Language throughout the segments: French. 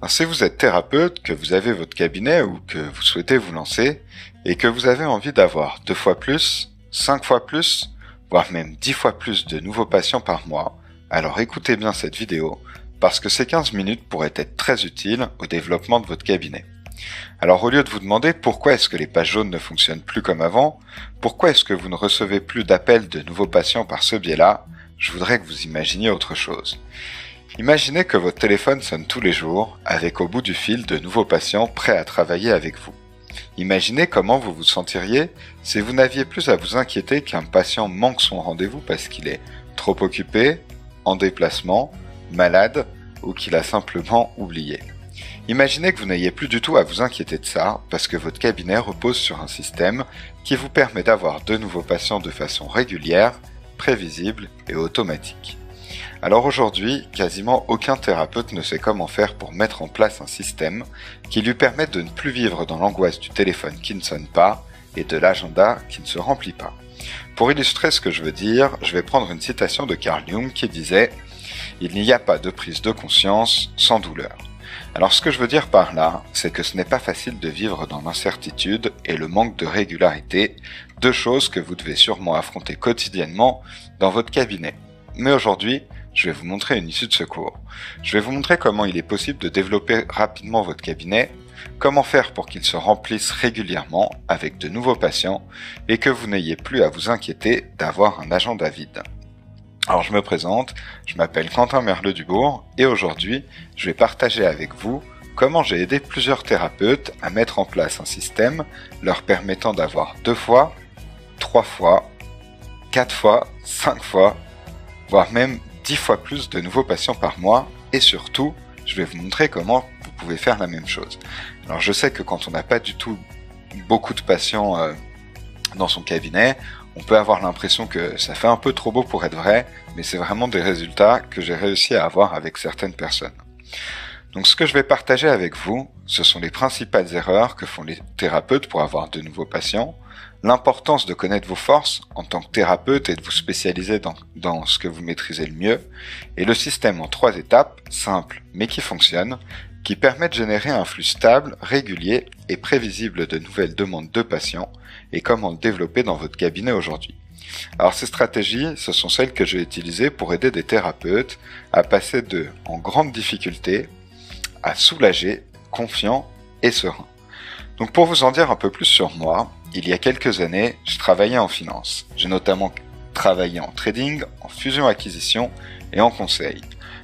Alors, si vous êtes thérapeute, que vous avez votre cabinet ou que vous souhaitez vous lancer et que vous avez envie d'avoir 2 fois plus, 5 fois plus, voire même 10 fois plus de nouveaux patients par mois, alors écoutez bien cette vidéo parce que ces 15 minutes pourraient être très utiles au développement de votre cabinet. Alors au lieu de vous demander pourquoi est-ce que les pages jaunes ne fonctionnent plus comme avant, pourquoi est-ce que vous ne recevez plus d'appels de nouveaux patients par ce biais-là, je voudrais que vous imaginiez autre chose. Imaginez que votre téléphone sonne tous les jours, avec au bout du fil de nouveaux patients prêts à travailler avec vous. Imaginez comment vous vous sentiriez si vous n'aviez plus à vous inquiéter qu'un patient manque son rendez-vous parce qu'il est trop occupé, en déplacement, malade ou qu'il a simplement oublié. Imaginez que vous n'ayez plus du tout à vous inquiéter de ça parce que votre cabinet repose sur un système qui vous permet d'avoir de nouveaux patients de façon régulière, prévisible et automatique. Alors aujourd'hui, quasiment aucun thérapeute ne sait comment faire pour mettre en place un système qui lui permette de ne plus vivre dans l'angoisse du téléphone qui ne sonne pas et de l'agenda qui ne se remplit pas. Pour illustrer ce que je veux dire, je vais prendre une citation de Carl Jung qui disait « Il n'y a pas de prise de conscience sans douleur ». Alors ce que je veux dire par là, c'est que ce n'est pas facile de vivre dans l'incertitude et le manque de régularité, 2 choses que vous devez sûrement affronter quotidiennement dans votre cabinet. Mais aujourd'hui, je vais vous montrer une issue de secours. Je vais vous montrer comment il est possible de développer rapidement votre cabinet, comment faire pour qu'il se remplisse régulièrement avec de nouveaux patients et que vous n'ayez plus à vous inquiéter d'avoir un agenda vide. Alors je me présente, je m'appelle Quentin Merle-Dubourg et aujourd'hui, je vais partager avec vous comment j'ai aidé plusieurs thérapeutes à mettre en place un système leur permettant d'avoir 2 fois, 3 fois, 4 fois, 5 fois, voire même 10 fois plus de nouveaux patients par mois et surtout, je vais vous montrer comment vous pouvez faire la même chose. Alors je sais que quand on n'a pas du tout beaucoup de patients dans son cabinet, on peut avoir l'impression que ça fait un peu trop beau pour être vrai, mais c'est vraiment des résultats que j'ai réussi à avoir avec certaines personnes. Donc ce que je vais partager avec vous, ce sont les principales erreurs que font les thérapeutes pour avoir de nouveaux patients, l'importance de connaître vos forces en tant que thérapeute et de vous spécialiser dans ce que vous maîtrisez le mieux, et le système en 3 étapes, simples mais qui fonctionnent, qui permet de générer un flux stable, régulier et prévisible de nouvelles demandes de patients et comment le développer dans votre cabinet aujourd'hui. Alors ces stratégies, ce sont celles que j'ai utilisées pour aider des thérapeutes à passer de en grande difficulté à soulagé, confiant et serein. Donc pour vous en dire un peu plus sur moi, il y a quelques années, je travaillais en finance. J'ai notamment travaillé en trading, en fusion-acquisition et en conseil.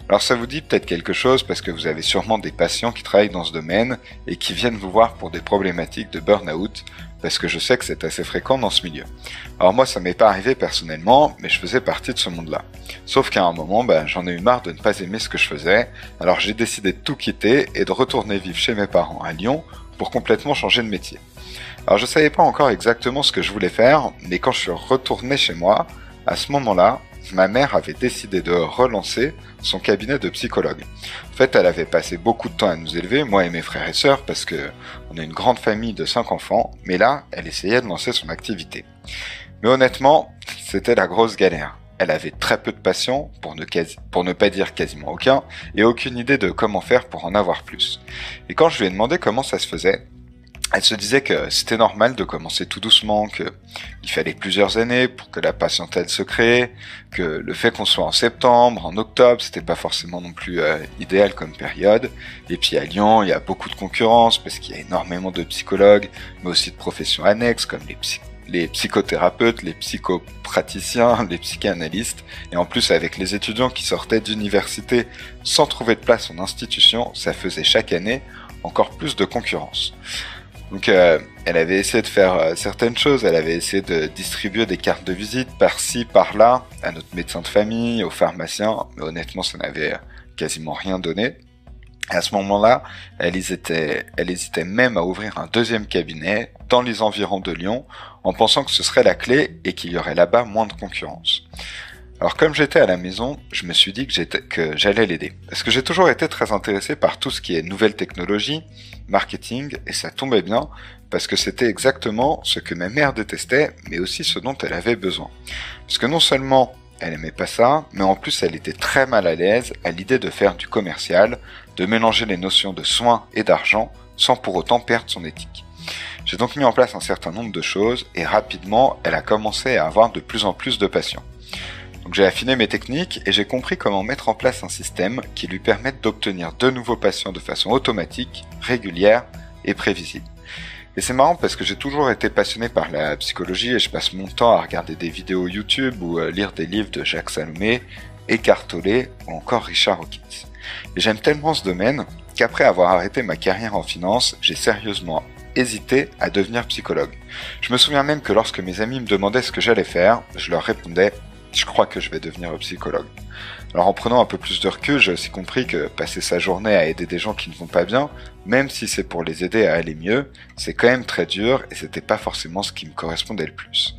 Alors ça vous dit peut-être quelque chose parce que vous avez sûrement des patients qui travaillent dans ce domaine et qui viennent vous voir pour des problématiques de burn-out parce que je sais que c'est assez fréquent dans ce milieu. Alors moi ça m'est pas arrivé personnellement, mais je faisais partie de ce monde-là. Sauf qu'à un moment, j'en ai eu marre de ne pas aimer ce que je faisais, alors j'ai décidé de tout quitter et de retourner vivre chez mes parents à Lyon pour complètement changer de métier. Alors je savais pas encore exactement ce que je voulais faire, mais quand je suis retourné chez moi, à ce moment-là, ma mère avait décidé de relancer son cabinet de psychologue. En fait, elle avait passé beaucoup de temps à nous élever, moi et mes frères et sœurs, parce que on est une grande famille de 5 enfants, mais là, elle essayait de lancer son activité. Mais honnêtement, c'était la grosse galère. Elle avait très peu de patients, pour ne pas dire quasiment aucun, et aucune idée de comment faire pour en avoir plus. Et quand je lui ai demandé comment ça se faisait, elle se disait que c'était normal de commencer tout doucement, qu'il fallait plusieurs années pour que la patientèle se crée, que le fait qu'on soit en septembre, en octobre, c'était pas forcément non plus idéal comme période. Et puis à Lyon, il y a beaucoup de concurrence parce qu'il y a énormément de psychologues, mais aussi de professions annexes comme les psychothérapeutes, les psychopraticiens, les psychanalystes. Et en plus, avec les étudiants qui sortaient d'université sans trouver de place en institution, ça faisait chaque année encore plus de concurrence. Donc elle avait essayé de faire certaines choses, elle avait essayé de distribuer des cartes de visite par-ci, par-là, à notre médecin de famille, aux pharmaciens, mais honnêtement ça n'avait quasiment rien donné. Et à ce moment-là, elle hésitait même à ouvrir un 2e cabinet dans les environs de Lyon, en pensant que ce serait la clé et qu'il y aurait là-bas moins de concurrence. Alors comme j'étais à la maison, je me suis dit que j'allais l'aider. Parce que j'ai toujours été très intéressé par tout ce qui est nouvelles technologies, marketing, et ça tombait bien, parce que c'était exactement ce que ma mère détestait, mais aussi ce dont elle avait besoin. Parce que non seulement elle aimait pas ça, mais en plus elle était très mal à l'aise à l'idée de faire du commercial, de mélanger les notions de soins et d'argent sans pour autant perdre son éthique. J'ai donc mis en place un certain nombre de choses et rapidement elle a commencé à avoir de plus en plus de patients. Donc j'ai affiné mes techniques et j'ai compris comment mettre en place un système qui lui permette d'obtenir de nouveaux patients de façon automatique, régulière et prévisible. Et c'est marrant parce que j'ai toujours été passionné par la psychologie et je passe mon temps à regarder des vidéos YouTube ou lire des livres de Jacques Salomé, Eckhart Tolle ou encore Richard Dawkins. Et j'aime tellement ce domaine qu'après avoir arrêté ma carrière en finance, j'ai sérieusement hésité à devenir psychologue. Je me souviens même que lorsque mes amis me demandaient ce que j'allais faire, je leur répondais « je crois que je vais devenir psychologue ». Alors en prenant un peu plus de recul, j'ai aussi compris que passer sa journée à aider des gens qui ne vont pas bien, même si c'est pour les aider à aller mieux, c'est quand même très dur et c'était pas forcément ce qui me correspondait le plus.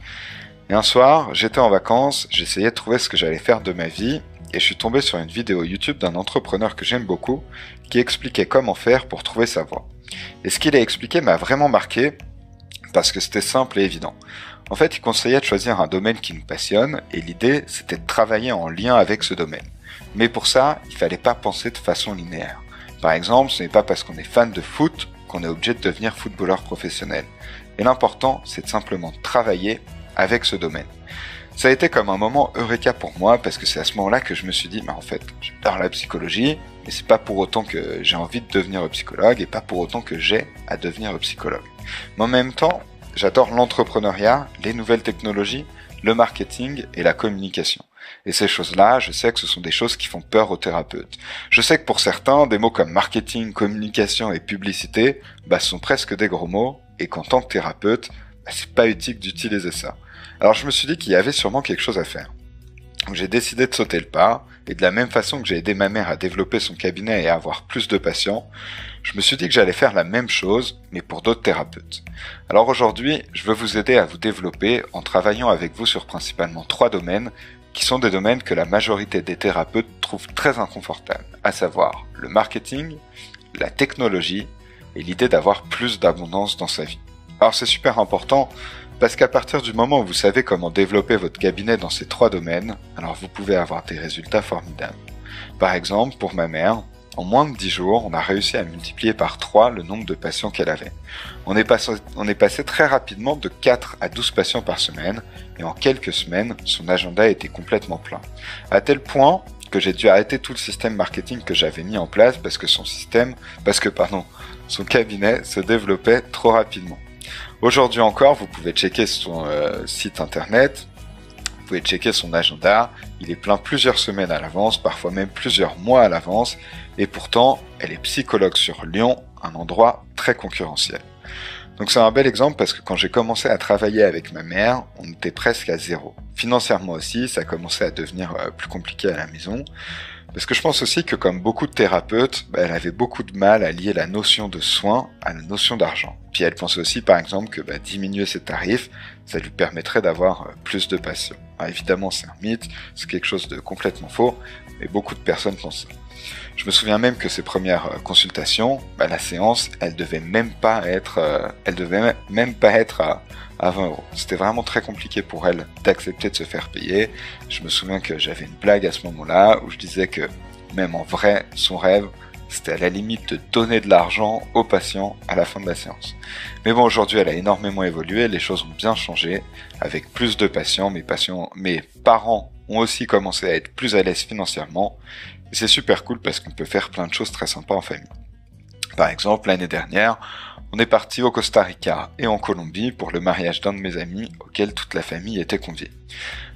Et un soir, j'étais en vacances, j'essayais de trouver ce que j'allais faire de ma vie et je suis tombé sur une vidéo YouTube d'un entrepreneur que j'aime beaucoup qui expliquait comment faire pour trouver sa voie. Et ce qu'il a expliqué m'a vraiment marqué parce que c'était simple et évident. En fait, il conseillait de choisir un domaine qui nous passionne et l'idée, c'était de travailler en lien avec ce domaine. Mais pour ça, il fallait pas penser de façon linéaire. Par exemple, ce n'est pas parce qu'on est fan de foot qu'on est obligé de devenir footballeur professionnel. Et l'important, c'est de simplement travailler avec ce domaine. Ça a été comme un moment eureka pour moi parce que c'est à ce moment-là que je me suis dit, mais en fait, j'adore la psychologie, mais c'est pas pour autant que j'ai envie de devenir psychologue et pas pour autant que j'ai à devenir psychologue. Mais en même temps, j'adore l'entrepreneuriat, les nouvelles technologies, le marketing et la communication. Et ces choses-là, je sais que ce sont des choses qui font peur aux thérapeutes. Je sais que pour certains, des mots comme marketing, communication et publicité, sont presque des gros mots, et qu'en tant que thérapeute, c'est pas utile d'utiliser ça. Alors je me suis dit qu'il y avait sûrement quelque chose à faire. Donc j'ai décidé de sauter le pas, et de la même façon que j'ai aidé ma mère à développer son cabinet et à avoir plus de patients, je me suis dit que j'allais faire la même chose, mais pour d'autres thérapeutes. Alors aujourd'hui, je veux vous aider à vous développer en travaillant avec vous sur principalement 3 domaines, qui sont des domaines que la majorité des thérapeutes trouvent très inconfortables, à savoir le marketing, la technologie et l'idée d'avoir plus d'abondance dans sa vie. Alors c'est super important, parce qu'à partir du moment où vous savez comment développer votre cabinet dans ces 3 domaines, alors vous pouvez avoir des résultats formidables. Par exemple, pour ma mère, en moins de 10 jours, on a réussi à multiplier par 3 le nombre de patients qu'elle avait. On est passé très rapidement de 4 à 12 patients par semaine, et en quelques semaines, son agenda était complètement plein. À tel point que j'ai dû arrêter tout le système marketing que j'avais mis en place parce que son cabinet se développait trop rapidement. Aujourd'hui encore, vous pouvez checker son site internet, vous pouvez checker son agenda, il est plein plusieurs semaines à l'avance, parfois même plusieurs mois à l'avance, et pourtant, elle est psychologue sur Lyon, un endroit très concurrentiel. Donc c'est un bel exemple parce que quand j'ai commencé à travailler avec ma mère, on était presque à 0. Financièrement aussi, ça commençait à devenir plus compliqué à la maison. Parce que je pense aussi que comme beaucoup de thérapeutes, elle avait beaucoup de mal à lier la notion de soin à la notion d'argent. Puis elle pensait aussi par exemple que diminuer ses tarifs, ça lui permettrait d'avoir plus de patients. Alors, évidemment c'est un mythe, c'est quelque chose de complètement faux, mais beaucoup de personnes pensent ça. Je me souviens même que ses premières consultations, la séance, elle devait même pas être à 20 euros. C'était vraiment très compliqué pour elle d'accepter de se faire payer. Je me souviens que j'avais une blague à ce moment-là où je disais que même en vrai, son rêve, c'était à la limite de donner de l'argent aux patients à la fin de la séance. Mais bon, aujourd'hui, elle a énormément évolué, les choses ont bien changé. Avec plus de patients, mes parents ont aussi commencé à être plus à l'aise financièrement. Et c'est super cool parce qu'on peut faire plein de choses très sympas en famille. Par exemple, l'année dernière, on est parti au Costa Rica et en Colombie pour le mariage d'un de mes amis auquel toute la famille était conviée.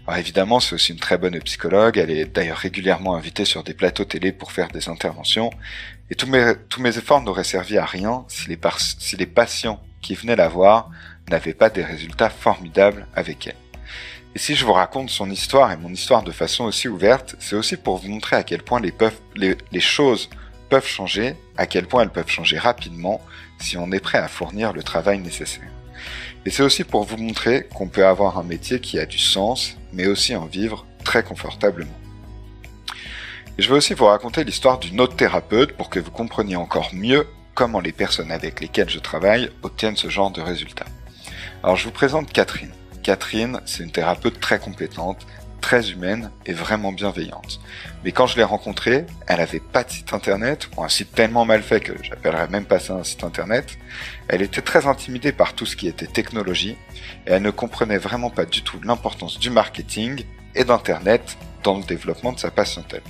Alors évidemment, c'est aussi une très bonne psychologue, elle est d'ailleurs régulièrement invitée sur des plateaux télé pour faire des interventions, et tous mes efforts n'auraient servi à rien si les patients qui venaient la voir n'avaient pas des résultats formidables avec elle. Et si je vous raconte son histoire et mon histoire de façon aussi ouverte, c'est aussi pour vous montrer à quel point les choses peuvent changer, à quel point elles peuvent changer rapidement si on est prêt à fournir le travail nécessaire. Et c'est aussi pour vous montrer qu'on peut avoir un métier qui a du sens, mais aussi en vivre très confortablement. Et je vais aussi vous raconter l'histoire d'une autre thérapeute pour que vous compreniez encore mieux comment les personnes avec lesquelles je travaille obtiennent ce genre de résultats. Alors je vous présente Catherine. Catherine, c'est une thérapeute très compétente, très humaine et vraiment bienveillante. Mais quand je l'ai rencontrée, elle avait pas de site internet, ou un site tellement mal fait que j'appellerais même pas ça un site internet. Elle était très intimidée par tout ce qui était technologie, et elle ne comprenait vraiment pas du tout l'importance du marketing et d'internet dans le développement de sa patientèle.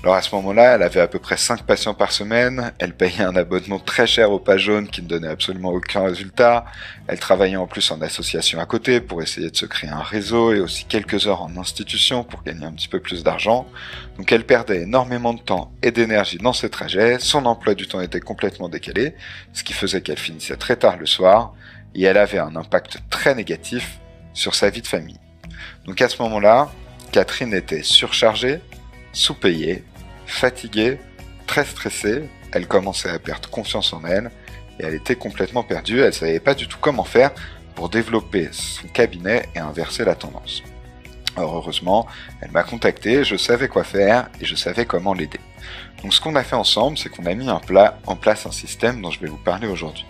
Alors à ce moment-là, elle avait à peu près 5 patients par semaine, elle payait un abonnement très cher aux pages jaunes qui ne donnait absolument aucun résultat, elle travaillait en plus en association à côté pour essayer de se créer un réseau et aussi quelques heures en institution pour gagner un petit peu plus d'argent. Donc elle perdait énormément de temps et d'énergie dans ses trajets, son emploi du temps était complètement décalé, ce qui faisait qu'elle finissait très tard le soir et elle avait un impact très négatif sur sa vie de famille. Donc à ce moment-là, Catherine était surchargée, sous-payée, fatiguée, très stressée, elle commençait à perdre confiance en elle et elle était complètement perdue, elle savait pas du tout comment faire pour développer son cabinet et inverser la tendance. Alors heureusement, elle m'a contacté, je savais quoi faire et je savais comment l'aider. Donc ce qu'on a fait ensemble, c'est qu'on a mis en place un système dont je vais vous parler aujourd'hui.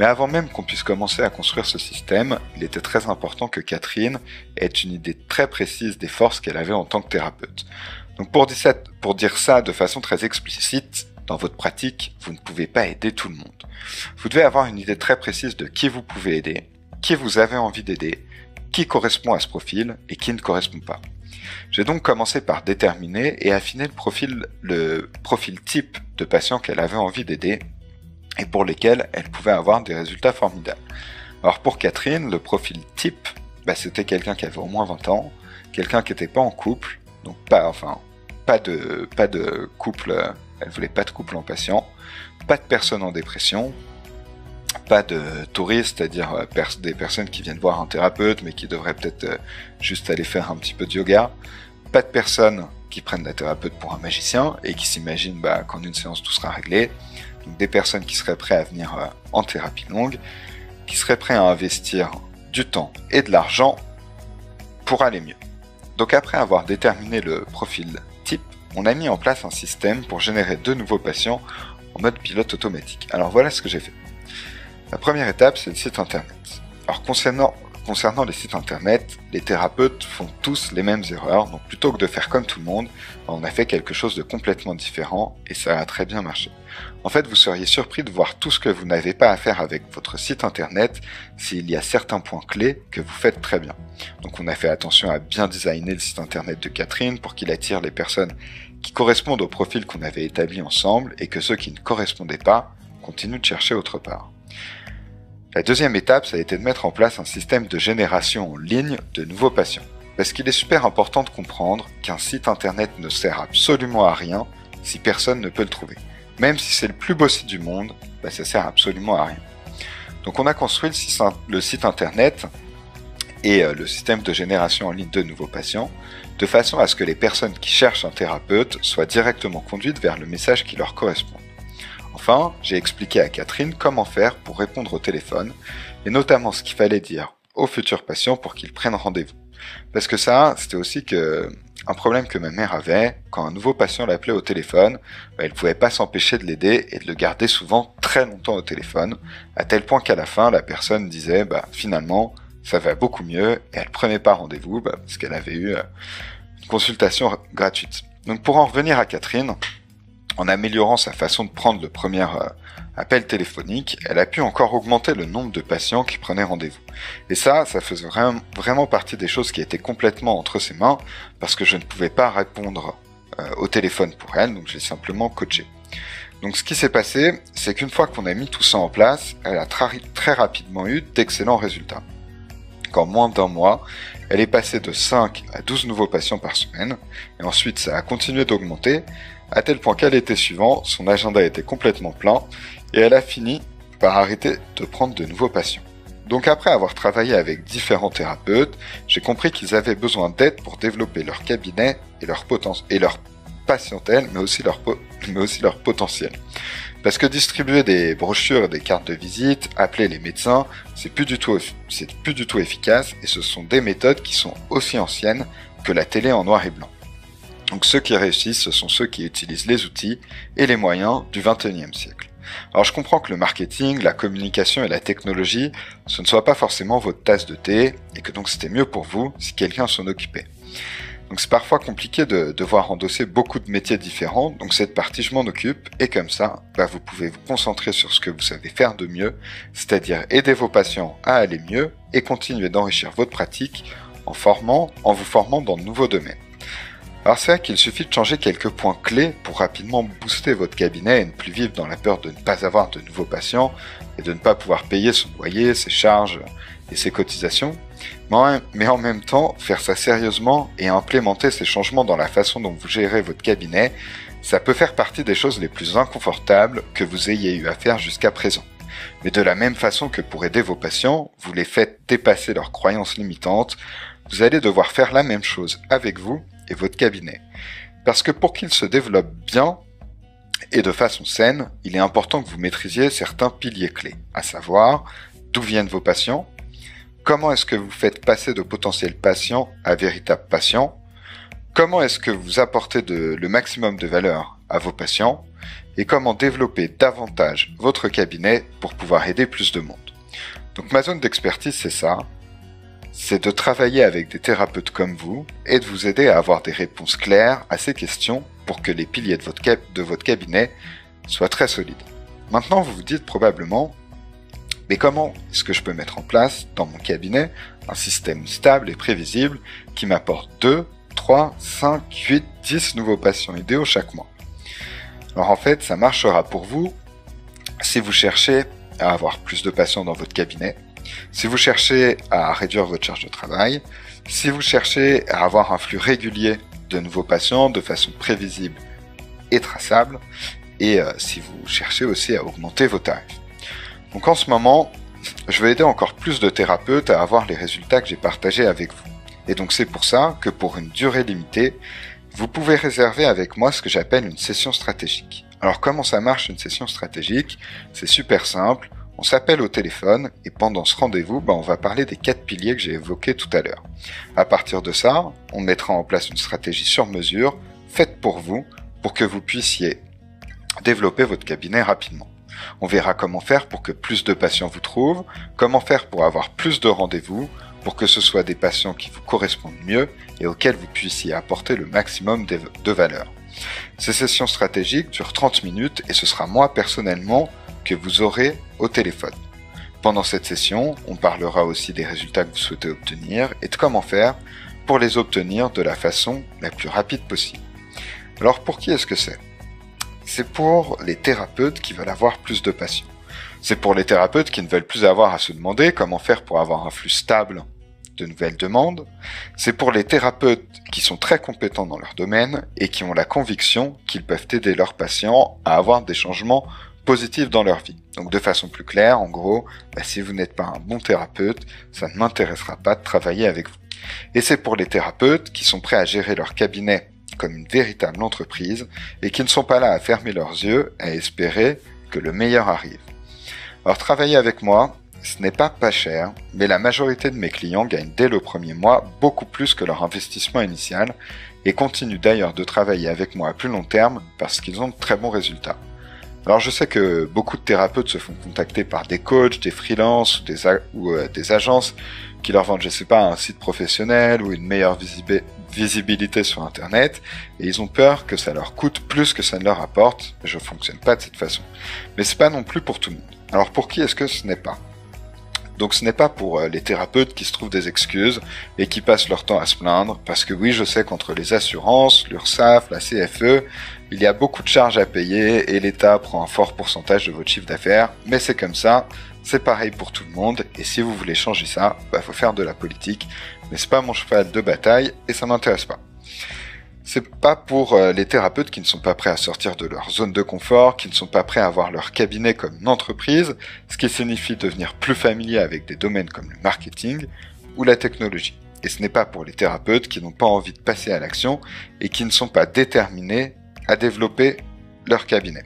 Mais avant même qu'on puisse commencer à construire ce système, il était très important que Catherine ait une idée très précise des forces qu'elle avait en tant que thérapeute. Donc pour dire ça de façon très explicite, dans votre pratique, vous ne pouvez pas aider tout le monde. Vous devez avoir une idée très précise de qui vous pouvez aider, qui vous avez envie d'aider, qui correspond à ce profil et qui ne correspond pas. J'ai donc commencé par déterminer et affiner le profil type de patients qu'elle avait envie d'aider et pour lesquels elle pouvait avoir des résultats formidables. Alors pour Catherine, le profil type, c'était quelqu'un qui avait au moins 20 ans, quelqu'un qui n'était pas en couple, donc pas de couple, elle voulait pas de couple en patient, pas de personnes en dépression, pas de touristes, c'est-à-dire des personnes qui viennent voir un thérapeute mais qui devraient peut-être juste aller faire un petit peu de yoga, pas de personnes qui prennent la thérapeute pour un magicien et qui s'imaginent qu'en une séance tout sera réglé, donc des personnes qui seraient prêtes à venir en thérapie longue, qui seraient prêtes à investir du temps et de l'argent pour aller mieux. Donc après avoir déterminé le profil type, on a mis en place un système pour générer de nouveaux patients en mode pilote automatique. Alors voilà ce que j'ai fait. La première étape, c'est le site internet. Alors concernant les sites internet, les thérapeutes font tous les mêmes erreurs, donc plutôt que de faire comme tout le monde, on a fait quelque chose de complètement différent et ça a très bien marché. En fait, vous seriez surpris de voir tout ce que vous n'avez pas à faire avec votre site internet s'il y a certains points clés que vous faites très bien. Donc on a fait attention à bien designer le site internet de Catherine pour qu'il attire les personnes qui correspondent au profil qu'on avait établi ensemble et que ceux qui ne correspondaient pas continuent de chercher autre part. La deuxième étape, ça a été de mettre en place un système de génération en ligne de nouveaux patients. Parce qu'il est super important de comprendre qu'un site internet ne sert absolument à rien si personne ne peut le trouver. Même si c'est le plus beau site du monde, ça sert absolument à rien. Donc on a construit le site internet et le système de génération en ligne de nouveaux patients, de façon à ce que les personnes qui cherchent un thérapeute soient directement conduites vers le message qui leur correspond. Enfin, j'ai expliqué à Catherine comment faire pour répondre au téléphone, et notamment ce qu'il fallait dire aux futurs patients pour qu'ils prennent rendez-vous. Parce que ça, c'était aussi un problème que ma mère avait, quand un nouveau patient l'appelait au téléphone, elle pouvait pas s'empêcher de l'aider et de le garder souvent très longtemps au téléphone, à tel point qu'à la fin, la personne disait finalement, ça va beaucoup mieux, et elle prenait pas rendez-vous parce qu'elle avait eu une consultation gratuite. Donc pour en revenir à Catherine, en améliorant sa façon de prendre le premier appel téléphonique, elle a pu encore augmenter le nombre de patients qui prenaient rendez-vous. Et ça faisait vraiment partie des choses qui étaient complètement entre ses mains, parce que je ne pouvais pas répondre au téléphone pour elle, donc je l'ai simplement coachée. Donc ce qui s'est passé, c'est qu'une fois qu'on a mis tout ça en place, elle a très rapidement eu d'excellents résultats. qu'en moins d'un mois, elle est passée de 5 à 12 nouveaux patients par semaine, et ensuite ça a continué d'augmenter, à tel point qu'à l'été suivant, son agenda était complètement plein, et elle a fini par arrêter de prendre de nouveaux patients. Donc après avoir travaillé avec différents thérapeutes, j'ai compris qu'ils avaient besoin d'aide pour développer leur cabinet et leur patientèle, mais aussi leur potentiel. Parce que distribuer des brochures et des cartes de visite, appeler les médecins, c'est plus du tout efficace, et ce sont des méthodes qui sont aussi anciennes que la télé en noir et blanc. Donc ceux qui réussissent, ce sont ceux qui utilisent les outils et les moyens du XXIe siècle. Alors je comprends que le marketing, la communication et la technologie, ce ne soit pas forcément votre tasse de thé, et que donc c'était mieux pour vous si quelqu'un s'en occupait. Donc c'est parfois compliqué de devoir endosser beaucoup de métiers différents, donc cette partie je m'en occupe, et comme ça, vous pouvez vous concentrer sur ce que vous savez faire de mieux, c'est-à-dire aider vos patients à aller mieux et continuer d'enrichir votre pratique en vous formant dans de nouveaux domaines. Alors c'est vrai qu'il suffit de changer quelques points clés pour rapidement booster votre cabinet et ne plus vivre dans la peur de ne pas avoir de nouveaux patients et de ne pas pouvoir payer son loyer, ses charges et ses cotisations. Mais en même temps, faire ça sérieusement et implémenter ces changements dans la façon dont vous gérez votre cabinet, ça peut faire partie des choses les plus inconfortables que vous ayez eu à faire jusqu'à présent. Mais de la même façon que pour aider vos patients, vous les faites dépasser leurs croyances limitantes, vous allez devoir faire la même chose avec vous et votre cabinet. Parce que pour qu'il se développe bien et de façon saine, il est important que vous maîtrisiez certains piliers clés, à savoir d'où viennent vos patients, comment est-ce que vous faites passer de potentiels patients à véritables patients, comment est-ce que vous apportez le maximum de valeur à vos patients, et comment développer davantage votre cabinet pour pouvoir aider plus de monde. Donc ma zone d'expertise, c'est ça. C'est de travailler avec des thérapeutes comme vous et de vous aider à avoir des réponses claires à ces questions pour que les piliers de votre cabinet soient très solides. Maintenant, vous vous dites probablement, mais comment est-ce que je peux mettre en place dans mon cabinet un système stable et prévisible qui m'apporte 2, 3, 5, 8, 10 nouveaux patients idéaux chaque mois? Alors en fait, ça marchera pour vous si vous cherchez à avoir plus de patients dans votre cabinet, si vous cherchez à réduire votre charge de travail, si vous cherchez à avoir un flux régulier de nouveaux patients de façon prévisible et traçable, et si vous cherchez aussi à augmenter vos tarifs. Donc en ce moment, je vais aider encore plus de thérapeutes à avoir les résultats que j'ai partagés avec vous. Et donc c'est pour ça que pour une durée limitée, vous pouvez réserver avec moi ce que j'appelle une session stratégique. Alors comment ça marche une session stratégique? C'est super simple. On s'appelle au téléphone et pendant ce rendez-vous, on va parler des 4 piliers que j'ai évoqués tout à l'heure. À partir de ça, on mettra en place une stratégie sur mesure, faite pour vous, pour que vous puissiez développer votre cabinet rapidement. On verra comment faire pour que plus de patients vous trouvent, comment faire pour avoir plus de rendez-vous, pour que ce soit des patients qui vous correspondent mieux et auxquels vous puissiez apporter le maximum de valeur. Ces sessions stratégiques durent 30 minutes et ce sera moi personnellement que vous aurez au téléphone. Pendant cette session, on parlera aussi des résultats que vous souhaitez obtenir et de comment faire pour les obtenir de la façon la plus rapide possible. Alors pour qui est-ce que c'est? C'est pour les thérapeutes qui veulent avoir plus de patients. C'est pour les thérapeutes qui ne veulent plus avoir à se demander comment faire pour avoir un flux stable de nouvelles demandes. C'est pour les thérapeutes qui sont très compétents dans leur domaine et qui ont la conviction qu'ils peuvent aider leurs patients à avoir des changements positifs dans leur vie. Donc de façon plus claire, en gros, si vous n'êtes pas un bon thérapeute, ça ne m'intéressera pas de travailler avec vous. Et c'est pour les thérapeutes qui sont prêts à gérer leur cabinet comme une véritable entreprise et qui ne sont pas là à fermer leurs yeux, à espérer que le meilleur arrive. Alors travailler avec moi, ce n'est pas cher, mais la majorité de mes clients gagnent dès le premier mois beaucoup plus que leur investissement initial et continuent d'ailleurs de travailler avec moi à plus long terme parce qu'ils ont de très bons résultats. Alors je sais que beaucoup de thérapeutes se font contacter par des coachs, des freelances ou des agences qui leur vendent, un site professionnel ou une meilleure visibilité sur Internet, et ils ont peur que ça leur coûte plus que ça ne leur apporte. Je fonctionne pas de cette façon. Mais c'est pas non plus pour tout le monde. Alors pour qui est-ce que ce n'est pas? Donc ce n'est pas pour les thérapeutes qui se trouvent des excuses et qui passent leur temps à se plaindre, parce que oui, je sais qu'entre les assurances, l'URSSAF, la CFE, il y a beaucoup de charges à payer et l'État prend un fort pourcentage de votre chiffre d'affaires, mais c'est comme ça, c'est pareil pour tout le monde, et si vous voulez changer ça, faut faire de la politique, mais c'est pas mon cheval de bataille et ça m'intéresse pas. C'est pas pour les thérapeutes qui ne sont pas prêts à sortir de leur zone de confort, qui ne sont pas prêts à voir leur cabinet comme une entreprise, ce qui signifie devenir plus familier avec des domaines comme le marketing ou la technologie. Et ce n'est pas pour les thérapeutes qui n'ont pas envie de passer à l'action et qui ne sont pas déterminés à développer leur cabinet.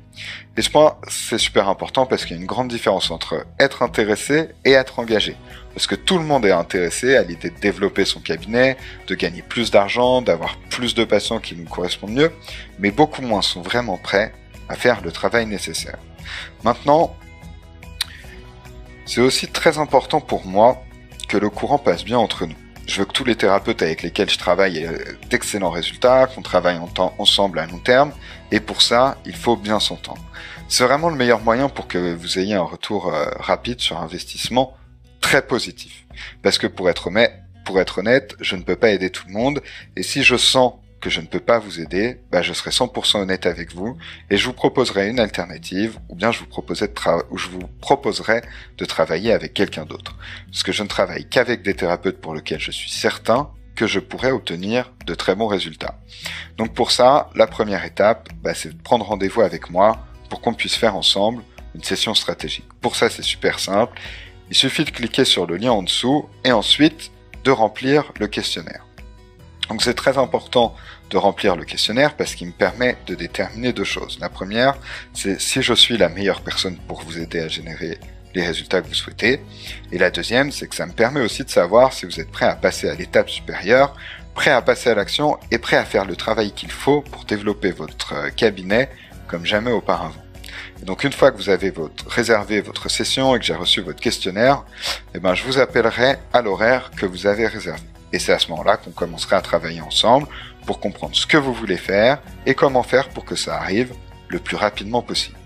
Et ce point, c'est super important parce qu'il y a une grande différence entre être intéressé et être engagé. Parce que tout le monde est intéressé à l'idée de développer son cabinet, de gagner plus d'argent, d'avoir plus de patients qui nous correspondent mieux, mais beaucoup moins sont vraiment prêts à faire le travail nécessaire. Maintenant, c'est aussi très important pour moi que le courant passe bien entre nous. Je veux que tous les thérapeutes avec lesquels je travaille aient d'excellents résultats, qu'on travaille ensemble à long terme, et pour ça, il faut bien s'entendre. C'est vraiment le meilleur moyen pour que vous ayez un retour rapide sur investissement très positif. Parce que pour être honnête, je ne peux pas aider tout le monde, et si je sens que je ne peux pas vous aider, je serai 100% honnête avec vous, et je vous proposerai une alternative, ou bien je vous proposerai de travailler avec quelqu'un d'autre. Parce que je ne travaille qu'avec des thérapeutes pour lesquels je suis certain que je pourrais obtenir de très bons résultats. Donc pour ça, la première étape, c'est de prendre rendez-vous avec moi pour qu'on puisse faire ensemble une session stratégique. Pour ça, c'est super simple. Il suffit de cliquer sur le lien en dessous et ensuite de remplir le questionnaire. Donc c'est très important de remplir le questionnaire parce qu'il me permet de déterminer deux choses. La première, c'est si je suis la meilleure personne pour vous aider à générer les résultats que vous souhaitez. Et la deuxième, c'est que ça me permet aussi de savoir si vous êtes prêt à passer à l'étape supérieure, prêt à passer à l'action et prêt à faire le travail qu'il faut pour développer votre cabinet comme jamais auparavant. Et donc une fois que vous avez réservé votre session et que j'ai reçu votre questionnaire, je vous appellerai à l'horaire que vous avez réservé. Et c'est à ce moment-là qu'on commencera à travailler ensemble pour comprendre ce que vous voulez faire et comment faire pour que ça arrive le plus rapidement possible.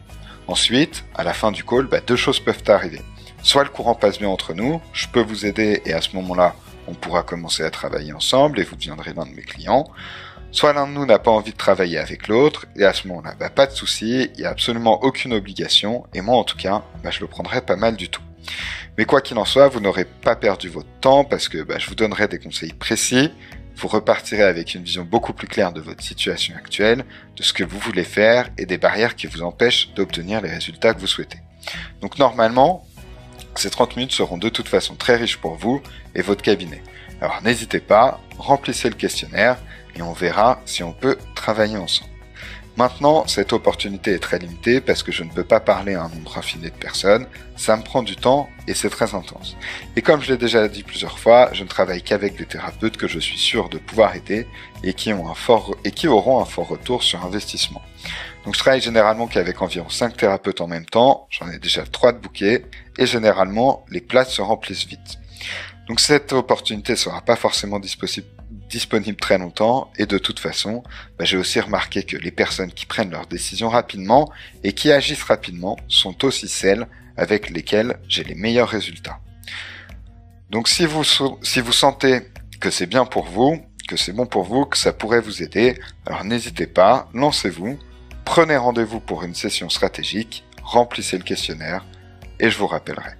Ensuite, à la fin du call, deux choses peuvent arriver. Soit le courant passe bien entre nous, je peux vous aider et à ce moment-là, on pourra commencer à travailler ensemble et vous deviendrez l'un de mes clients. Soit l'un de nous n'a pas envie de travailler avec l'autre et à ce moment-là, pas de souci, il n'y a absolument aucune obligation et moi en tout cas, je le prendrai pas mal du tout. Mais quoi qu'il en soit, vous n'aurez pas perdu votre temps parce que je vous donnerai des conseils précis, vous repartirez avec une vision beaucoup plus claire de votre situation actuelle, de ce que vous voulez faire et des barrières qui vous empêchent d'obtenir les résultats que vous souhaitez. Donc normalement, ces 30 minutes seront de toute façon très riches pour vous et votre cabinet. Alors n'hésitez pas, remplissez le questionnaire et on verra si on peut travailler ensemble. Maintenant, cette opportunité est très limitée parce que je ne peux pas parler à un nombre infini de personnes, ça me prend du temps et c'est très intense. Et comme je l'ai déjà dit plusieurs fois, je ne travaille qu'avec des thérapeutes que je suis sûr de pouvoir aider et qui auront un fort retour sur investissement. Donc je travaille généralement qu'avec environ 5 thérapeutes en même temps, j'en ai déjà 3 de bookés et généralement les places se remplissent vite. Donc cette opportunité ne sera pas forcément disponible très longtemps et de toute façon, j'ai aussi remarqué que les personnes qui prennent leurs décisions rapidement et qui agissent rapidement sont aussi celles avec lesquelles j'ai les meilleurs résultats. Donc si vous sentez que c'est bien pour vous, que c'est bon pour vous, que ça pourrait vous aider, alors n'hésitez pas, lancez-vous, prenez rendez-vous pour une session stratégique, remplissez le questionnaire et je vous rappellerai.